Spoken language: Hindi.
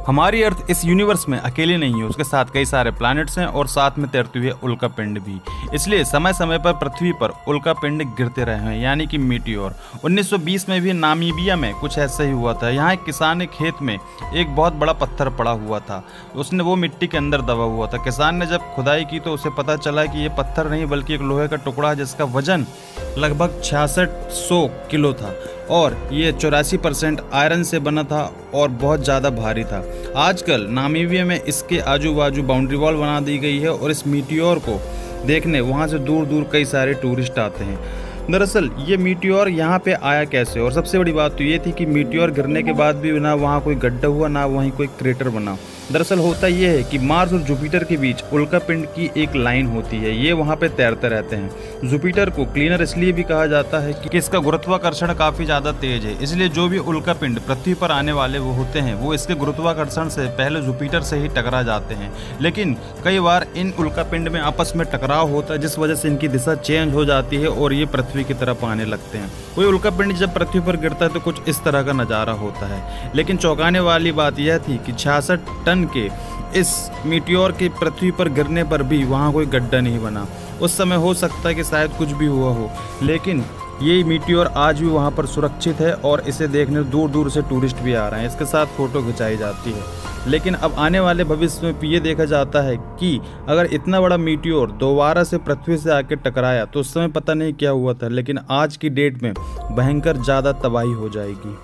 हमारी अर्थ इस यूनिवर्स में अकेले नहीं है, उसके साथ कई सारे प्लैनेट्स हैं और साथ में तैरते हुए उल्कापिंड भी। इसलिए समय समय पर पृथ्वी पर उल्कापिंड गिरते रहे हैं, यानी कि मीटियोर। 1920 में भी नामीबिया में कुछ ऐसा ही हुआ था। यहाँ एक किसान के खेत में एक बहुत बड़ा पत्थर पड़ा हुआ था, उसने वो मिट्टी के अंदर दबा हुआ था। किसान ने जब खुदाई की तो उसे पता चला कि ये पत्थर नहीं बल्कि एक लोहे का टुकड़ा है, जिसका वजन लगभग 6600 किलो था और ये 84% आयरन से बना था और बहुत ज़्यादा भारी था। आजकल नामीबिया में इसके आजू बाजू बाउंड्री वॉल बना दी गई है और इस मीटियोर को देखने वहाँ से दूर दूर कई सारे टूरिस्ट आते हैं। दरअसल ये मीटियोर यहाँ पे आया कैसे, और सबसे बड़ी बात तो ये थी कि मीटियोर गिरने के बाद भी ना वहाँ कोई गड्ढा हुआ ना वहीं कोई क्रेटर बना। दरअसल होता ये है कि मार्स और जुपिटर के बीच उल्कापिंड की एक लाइन होती है, ये वहाँ पे तैरते रहते हैं। जुपिटर को क्लीनर इसलिए भी कहा जाता है कि इसका गुरुत्वाकर्षण काफ़ी ज़्यादा तेज है, इसलिए जो भी उल्कापिंड पृथ्वी पर आने वाले वो होते हैं वो इसके गुरुत्वाकर्षण से पहले जुपिटर से ही टकरा जाते हैं। लेकिन कई बार इन उल्कापिंड में आपस में टकराव होता है, जिस वजह से इनकी दिशा चेंज हो जाती है और ये पृथ्वी की तरफ आने लगते हैं। कोई उल्कापिंड जब पृथ्वी पर गिरता है तो कुछ इस तरह का नज़ारा होता है। लेकिन चौंकाने वाली बात यह थी कि 66 टन के इस मीटियोर के पृथ्वी पर गिरने पर भी वहाँ कोई गड्ढा नहीं बना। उस समय हो सकता है कि शायद कुछ भी हुआ हो, लेकिन ये मीटियोर आज भी वहाँ पर सुरक्षित है और इसे देखने दूर दूर से टूरिस्ट भी आ रहे हैं। इसके साथ फ़ोटो खिंचाई जाती है। लेकिन अब आने वाले भविष्य में ये देखा जाता है कि अगर इतना बड़ा मीटियोर दोबारा से पृथ्वी से आके टकराया तो उस समय पता नहीं क्या हुआ था, लेकिन आज की डेट में भयंकर ज़्यादा तबाही हो जाएगी।